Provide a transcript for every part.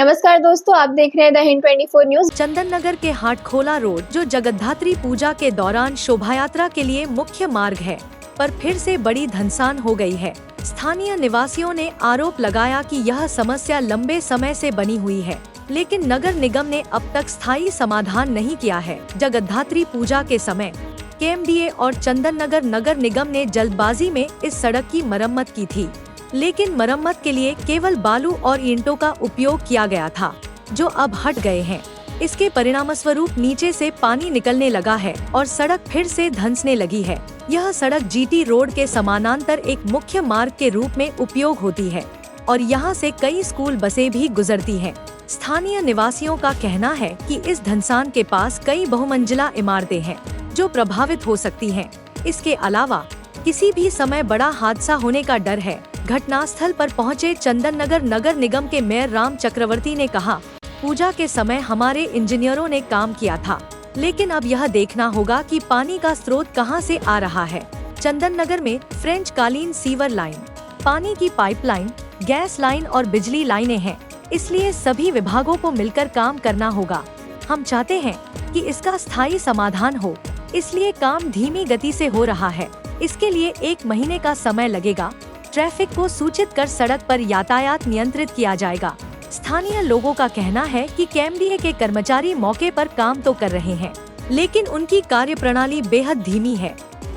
नमस्कार दोस्तों, आप देख रहे हैं द हिंद 24 न्यूज। चंदन नगर के हाटखोला रोड, जो जगद्धात्री पूजा के दौरान शोभा यात्रा के लिए मुख्य मार्ग है, पर फिर से बड़ी धंसान हो गई है। स्थानीय निवासियों ने आरोप लगाया कि यह समस्या लंबे समय से बनी हुई है, लेकिन नगर निगम ने अब तक स्थायी समाधान नहीं किया है। जगद्धात्री पूजा के समय केएमडीए और चंदन नगर नगर निगम ने जल्दबाजी में इस सड़क की मरम्मत की थी, लेकिन मरम्मत के लिए केवल बालू और ईंटों का उपयोग किया गया था, जो अब हट गए हैं। इसके परिणामस्वरूप नीचे से पानी निकलने लगा है और सड़क फिर से धंसने लगी है। यह सड़क जीटी रोड के समानांतर एक मुख्य मार्ग के रूप में उपयोग होती है और यहाँ से कई स्कूल बसें भी गुजरती हैं। स्थानीय निवासियों का कहना है कि इस धंसान के पास कई बहुमंजिला इमारतें हैं, जो प्रभावित हो सकती हैं। इसके अलावा किसी भी समय बड़ा हादसा होने का डर है। घटनास्थल पर पहुंचे चंदन नगर नगर निगम के मेयर राम चक्रवर्ती ने कहा, पूजा के समय हमारे इंजीनियरों ने काम किया था, लेकिन अब यह देखना होगा कि पानी का स्रोत कहां से आ रहा है। चंदन नगर में फ्रेंच कालीन सीवर लाइन, पानी की पाइपलाइन, गैस लाइन और बिजली लाइनें हैं, इसलिए सभी विभागों को मिलकर काम करना होगा। हम चाहते हैं कि इसका स्थायी समाधान हो, इसलिए काम धीमी गति से हो रहा है। इसके लिए 1 महीने का समय लगेगा। ट्रैफिक को सूचित कर सड़क पर यातायात नियंत्रित किया जाएगा। स्थानीय लोगों का कहना है कि केएमडीए के कर्मचारी मौके पर काम तो कर रहे हैं, लेकिन उनकी कार्यप्रणाली बेहद धीमी है,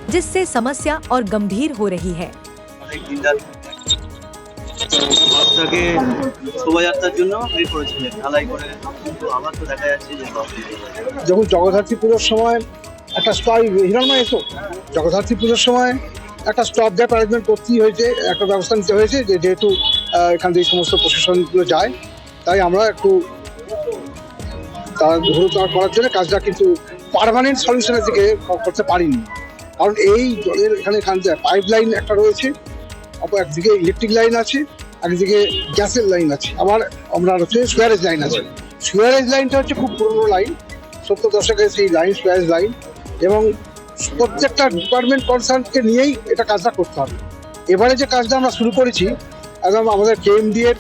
जिससे समस्या और गंभीर हो रही है। যখন জগদ্ধাত্রী পুজোর সময় একটা জগদ্ধাত্রী পুজোর সময় একটা স্টপ গ্যাপ অ্যারেঞ্জমেন্ট করতেই হয়েছে, একটা ব্যবস্থা নিতে হয়েছে, যেহেতু এখান থেকে সমস্ত প্রশাসনগুলো যায়, তাই আমরা একটু তারা দ্রুত করার জন্য কাজটা কিন্তু পার্মানেন্ট সলিউশনের দিকে করতে পারিনি। কারণ এই জলের এখানে পাইপ লাইন একটা রয়েছে, একদিকে ইলেকট্রিক লাইন আছে, একদিকে গ্যাসের লাইন আছে, আবার আমরা হচ্ছে সুয়ারেজ লাইন আছে। সুয়ারেজ লাইনটা হচ্ছে খুব পুরনো লাইন, 70 দশকের সেই লাইন, সুয়ারেজ লাইন, এবং প্রত্যেকটা ডিপার্টমেন্ট কনসার্নকে নিয়েই এটা কাজটা করতে হবে। এবারে যে কাজটা আমরা শুরু করেছি, একদম আমাদের কেএমডি এর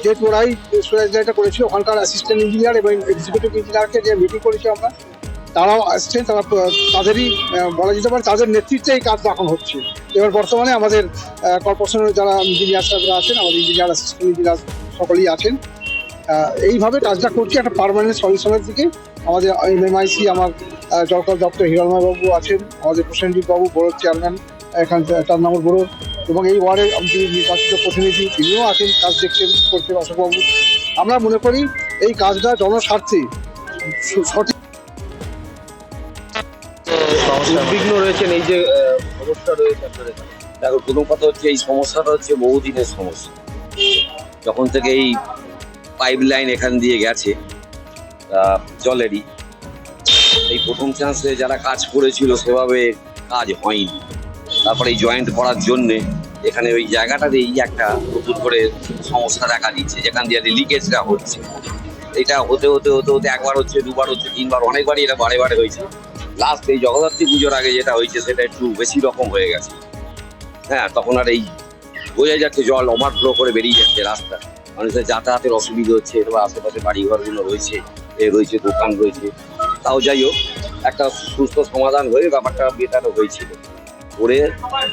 যে ওরাই সুয়ারেজ লাইনটা করেছিল, ওখানকার অ্যাসিস্ট্যান্ট ইঞ্জিনিয়ার এবং এক্সিকিউটিভ ইঞ্জিনিয়ারকে যে মিটিং করেছি আমরা, তারাও আসছেন, তাদেরই বলা যেতে পারে তাদের নেতৃত্বে এই কাজটা এখন হচ্ছে। এবার বর্তমানে আমাদের কর্পোরেশনের যারা ইঞ্জিনিয়ার সাহেবরা আছেন, আমাদের ইঞ্জিনিয়ার অ্যাসিস্ট্যান্ট ইঞ্জিনিয়ার সকলেই আছেন, এইভাবে কাজটা করছি একটা পার্মানেন্ট সলিউশনের দিকে। আমাদের এমএমআইসি আমার জলকর দপ্তর হিরণময় বাবু আছেন, আমাদের প্রসেনজিৎ বাবু বড় চেয়ারম্যান এখান 4 নম্বর বড়, এবং এই ওয়ার্ডের যিনি নির্বাচিত প্রতিনিধি তিনিও আছেন, কাজ দেখছেন, করছেন অশোকবাবু। আমরা মনে করি এই কাজটা জনস্বার্থে সঠিক। উদ্বিগ্ন রয়েছেন এই যে সমস্যা রয়েছে আপনাদের। দেখো, প্রথম কথা হচ্ছে এই সমস্যাটা হচ্ছে বহুদিনের সমস্যা। যখন থেকে এই পাইপ লাইন এখান দিয়ে গেছে জলেরই, এই প্রথম চান্সে যারা কাজ করেছিল সেভাবে কাজ হয়নি। তারপরে এই জয়েন্ট করার জন্যে এখানে ওই জায়গাটাতেই একটা নতুন করে সমস্যা দেখা দিচ্ছে, যেখান দিয়ে লিকেজটা হচ্ছে। এটা হতে হতে হতে হতে একবার হচ্ছে, দুবার হচ্ছে, 3বার, অনেকবারই এটা বারে বারে হয়েছে। লাস্ট এই জগদ্ধাত্রী পুজোর আগে যেটা হয়েছে সেটা একটু বেশি রকম হয়ে গেছে। হ্যাঁ, তখন আর এই বোঝা যাচ্ছে জল ওভারফ্লো করে বেরিয়ে যাচ্ছে রাস্তা, মানুষের যাতায়াতের অসুবিধা হচ্ছে। এবার আশেপাশে বাড়িঘরগুলো রয়েছে, দোকান রয়েছে। তাও যাই হোক, একটা সুস্থ সমাধান হয়ে ব্যাপারটা বেটারও হয়েছিল। করে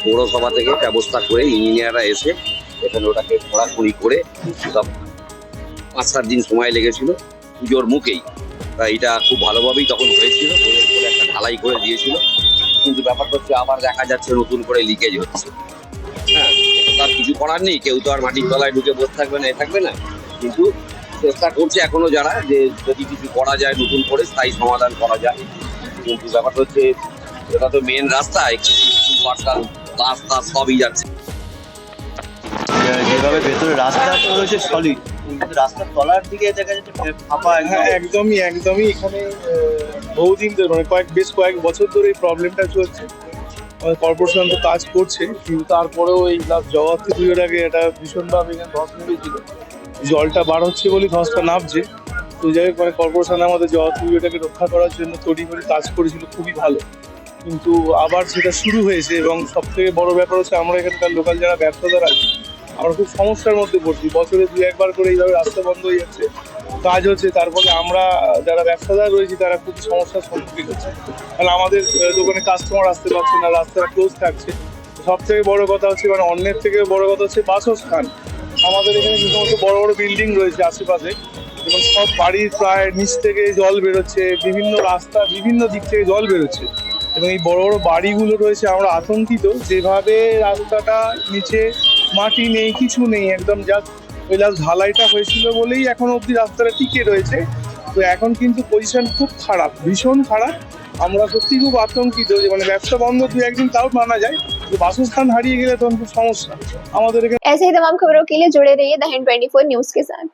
পৌরসভা থেকে ব্যবস্থা করে ইঞ্জিনিয়াররা এসে এখানে ওটাকে খোঁড়াখুড়ি করে সব 5-7 দিন সময় লেগেছিল পুজোর মুখেই। তা এটা খুব ভালোভাবেই তখন হয়েছিল, একটা ঢালাই করে দিয়েছিল। কিন্তু ব্যাপারটা হচ্ছে আবার দেখা যাচ্ছে নতুন করে লিকেজ হচ্ছে। হ্যাঁ, তার কিছু করার নেই, কেউ তো আর মাটির তলায় ঢুকে বসে থাকবে না, থাকবে না। কিন্তু চেষ্টা করছে এখনো যারা, যে যদি কিছু করা যায় নতুন করে স্থায়ী সমাধান করা যায়। কিন্তু ব্যাপারটা হচ্ছে এটা তো মেন রাস্তা, রাস্তা সবই যাচ্ছে। যেভাবে ভেতরে রাস্তাটা রয়েছে সলিড, কিন্তু রাস্তার তলার দিকে দেখা যাচ্ছে ফাঁপা। হ্যাঁ, একদমই এখানে বহুদিন ধরে, বেশ কয়েক বছর ধরে এই প্রবলেমটা চলছে। কর্পোরেশন তো কাজ করছে, কিন্তু তারপরেও এই জগদ্ধাত্রী পুজোর আগে এটা ভীষণভাবে এখানে ধস নেমেছিল। জলটা বার হচ্ছে বলে ধসটা নামছে। তো যাই হোক, কর্পোরেশন আমাদের জগদ্ধাত্রী পুজোটাকে রক্ষা করার জন্য তৈরি করে কাজ করেছিল, খুবই ভালো। কিন্তু আবার সেটা শুরু হয়েছে, এবং সব থেকে বড় ব্যাপার হচ্ছে আমরা এখানকার লোকাল যারা ব্যবসাদার আছে, আমরা খুব সমস্যার মধ্যে পড়ছি। বছরে 2-1 বার করে এইভাবে রাস্তা বন্ধ হয়ে যাচ্ছে, কাজ হচ্ছে, তার ফলে আমরা যারা ব্যবসাদার রয়েছি তারা খুব সমস্যার সম্মুখীন হচ্ছে। কারণ আমাদের দোকানে কাস্টমার আসতে পারছে না, রাস্তাটা ক্লোজ থাকছে। সব থেকে বড় কথা হচ্ছে, মানে অন্যের থেকে বড় কথা হচ্ছে বাসস্থান। আমাদের এখানে যে সমস্ত বড় বড় বিল্ডিং রয়েছে আশেপাশে, এবং সব বাড়ির প্রায় নিচ থেকে জল বেরোচ্ছে, বিভিন্ন রাস্তা বিভিন্ন দিক থেকে জল বেরোচ্ছে, এবং এই বড় বড় বাড়িগুলো রয়েছে। আমরা আতঙ্কিত, যেভাবে রাস্তাটা নিচে মাটি নেই, কিছু নেই, একদম জাস্ট ওই লাস্ট ঢালাইটা হয়েছিল বলেই এখন অবধি রাস্তাটা টিকে রয়েছে। তো এখন কিন্তু পজিশন খুব খারাপ, ভীষণ খারাপ। আমরা সত্যি খুব আতঙ্কিত যে মানে ব্যবসা বন্ধ 2-1 দিন তাও মানা যায়, তো বাসস্থান হারিয়ে গেলে তখন খুব সমস্যা আমাদের এখানে। ऐसे ही तमाम खबरों के लिए जुड़े रहिए द हिंद 24 न्यूज के साथ।